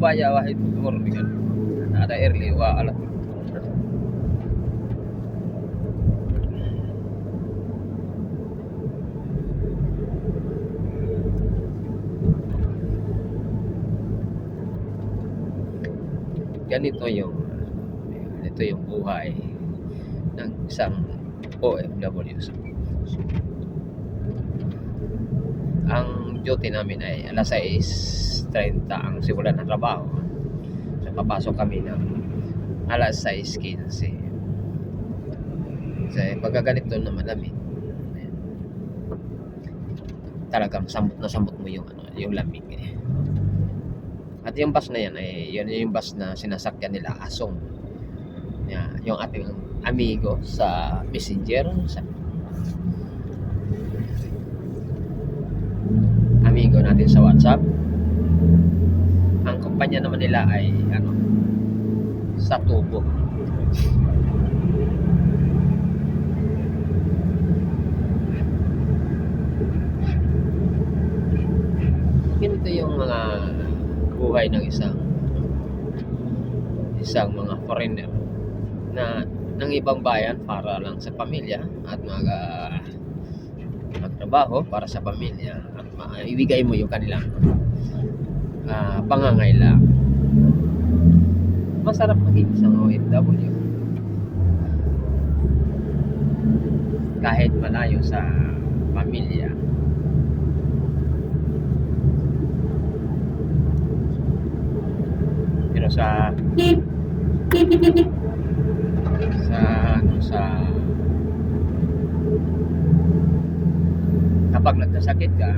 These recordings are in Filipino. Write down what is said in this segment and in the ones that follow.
baya wahid or kan ada early wa alat ganito yung buhay ng isang OFW. Ang duty namin ay alas 6:30 ang simula ng trabaho. So, papasok kami ng alas 6:15. So, pagkaganito na malamig, talagang samot mo yung lamig eh. At yung bus na yan ay yun yung bus na sinasakyan nila Asong. Yung ating amigo sa Messenger, amigo natin sa WhatsApp. Ang kumpanya naman nila ay sa Tubo. Ganito yung mga buhay ng isang mga foreigner na ng ibang bayan para lang sa pamilya at magtrabaho para sa pamilya at maibigay mo yung kanilang pangangailangan. Masarap maging isang OFW kahit malayo sa pamilya. Pero sa kapag nagkasakit ka,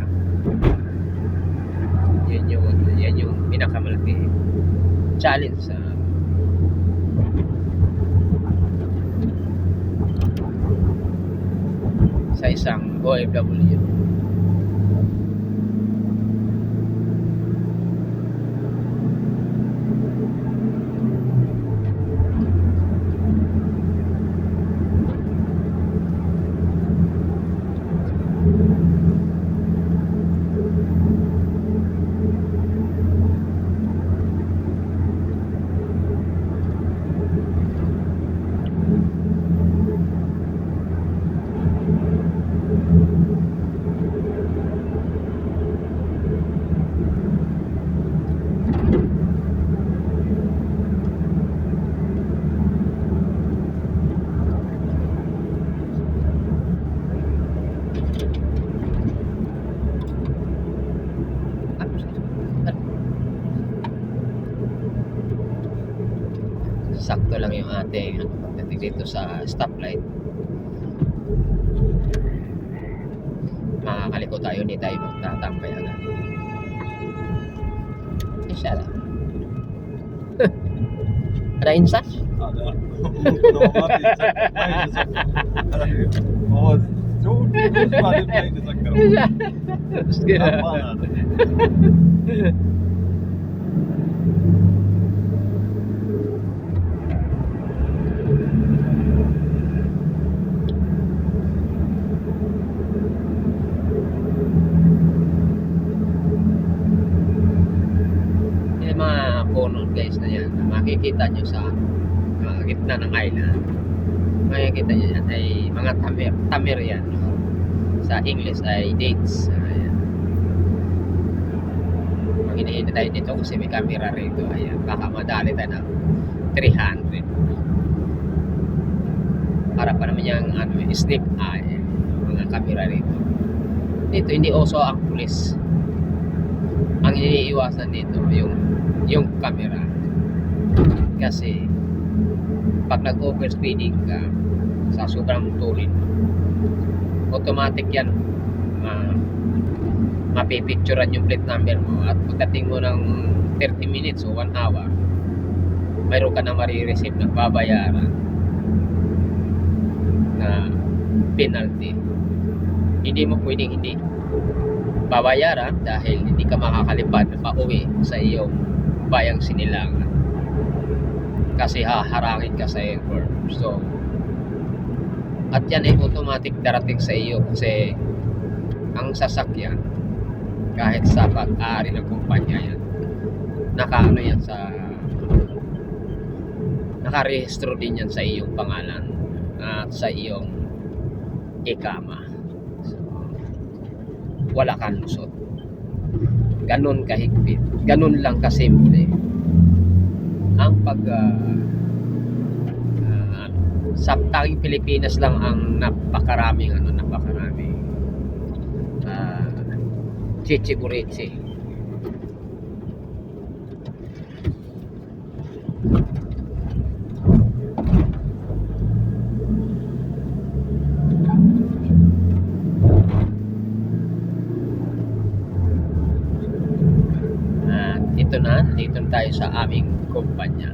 yan yung pinakamalaki challenge sa isang OFW. Sakto lang yung ating pagdating dito sa stoplight. Makakaliko tayo, hindi tayo magtatambay agad. Isa lang. Ada insas? Ada. Guys na yan, makikita nyo sa gitna ng island, makikita nyo yan ay mga tamer yan, sa English ay dates. Ayan. Pag hinihinda tayo dito kasi may camera rito, ayan, baka madali tayo ng 300 para pa naman yung snake eye, mga camera rito. Dito hindi uso ang pulis, ang iniiwasan dito yung camera. Kasi pag nag-overspeeding ka sa sobrang tulin, automatic yan mapipicturean yung plate number mo, at pagdating mo ng 30 minutes o 1 hour, mayroon ka na marireceive na babayaran na penalty. Hindi mo pwedeng hindi babayaran dahil hindi ka makakalipad na pauwi sa iyong bayang sinilangan kasi haharangin ka sa airport. So, at yan ay automatic darating sa iyo kasi ang sasakyan, kahit sa pag-aari ng kumpanya yan, nakaano yan sa nakarehistro din yan sa iyong pangalan at sa iyong ikama. So, wala kang lusot. Ganun kahigpit. Ganun lang kasimple. Ang sa tanging Pilipinas lang ang napakaraming chichi-burichi. At ito na, dito na tayo sa aming kumpanya.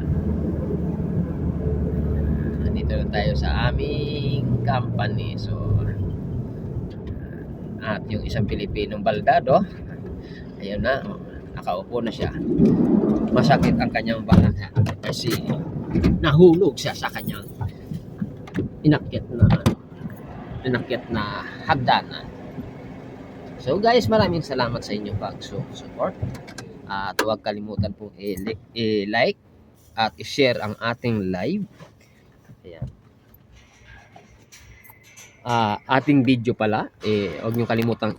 Dito na tayo sa aming company. So, at yung isang Pilipinong baldado, ayun na, nakaupo na siya. Masakit ang kanyang balat kasi nahulog siya sa kanyang inakyat na hagdanan. So guys, maraming salamat sa inyong pag-support. At huwag kalimutan pong i-like at i-share ang ating live. Ayan. Ating video pala, huwag nyo kalimutang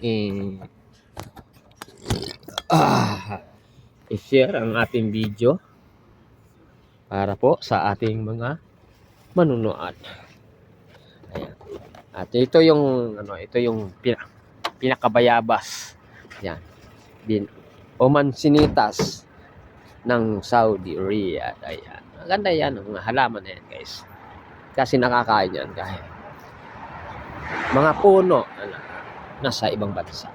i-share ang ating video para po sa ating mga manunood. Ayan. At ito yung pinakabayabas. Yan. Oman Sinitas ng Saudi Riyadh. Ayan. Maganda yan ang halaman na yan, guys. Kasi nakakain yan kahit mga puno nasa ibang bansa.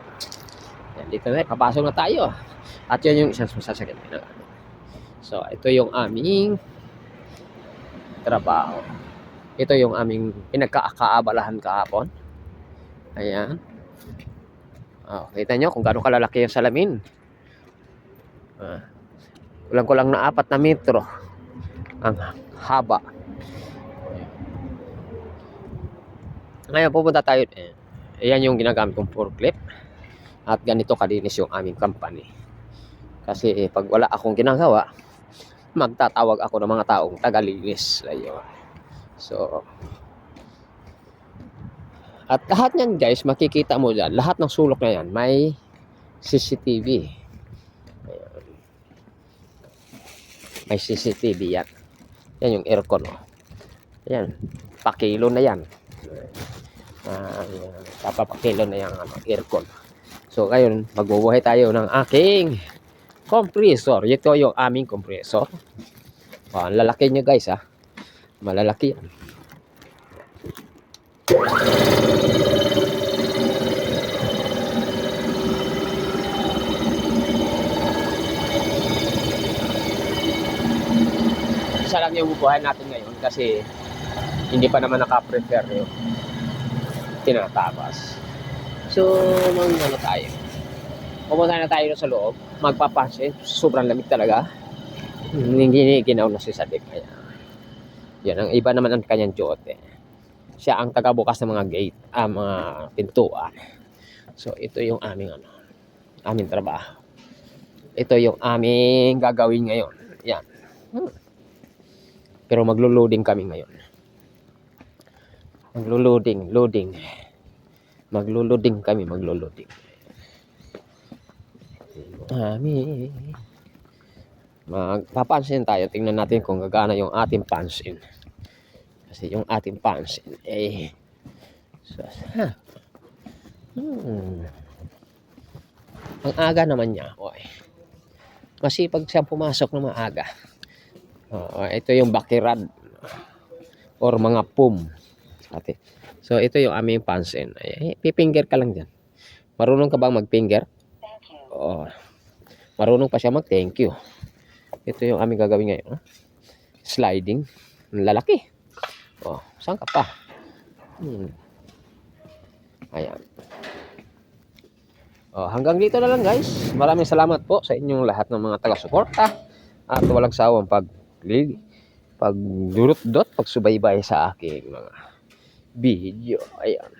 Yan, dito na, papasok na tayo. At yun yung isang sasakyan. So, ito yung aming trabaho. Ito yung aming pinagkakaabalahan kahapon. Ayan. Kita nyo kung gaano kalalaki yung salamin. Kulang-kulang na 4 na metro ang haba. Ngayon pupunta tayo. Ayan yung ginagamit kong forklift. At ganito kalinis yung aming company. Kasi pag wala akong ginagawa, magtatawag ako ng mga taong tagalinis. Ayun. So, at lahat yan guys, makikita mo dyan. Lahat ng sulok na yan, may CCTV. Ayun. May CCTV yan. Yan yung aircon. Yan. Pakilo na yan. Papapakilo na yung aircon. So ngayon magbubuhay tayo ng aking compressor. Ito yung aming compressor. Ang lalaki nyo guys ha. Malalaki yan. Isa lang yung bubuhay natin ngayon kasi hindi pa naman naka-prepare yung tinatapas. So, ano tayo? Pumunta na tayo sa loob. Magpapansin. Sobrang lamig talaga. Hindi ginaw na si Sadik. Yan. Ang iba naman ang kanyang jote. Siya ang tagabukas ng mga gate. Mga pintuan. So, ito yung aming aming trabaho. Ito yung aming gagawin ngayon. Yan. Pero maglo-loading kami ngayon. Maglo-loading kami. Magpapansin tayo. Tingnan natin kung gagana yung ating pansin. Kasi yung ating pansin ang aga naman niya. Masipag siyang pumasok ng maaga. Ito yung bakirad or mga pum. So ito yung aming pansin. Pipinger ka lang dyan. Marunong ka bang mag-finger? Marunong pa siya mag-thank you. Ito yung aming gagawin ngayon. Sliding. Lalaki. Saan ka pa? Ayan. Hanggang dito na lang guys. Maraming salamat po sa inyong lahat ng mga taga-suporta. At walang sawang pagdurot-dot, pagsubaybay sa aking mga video. Ayan.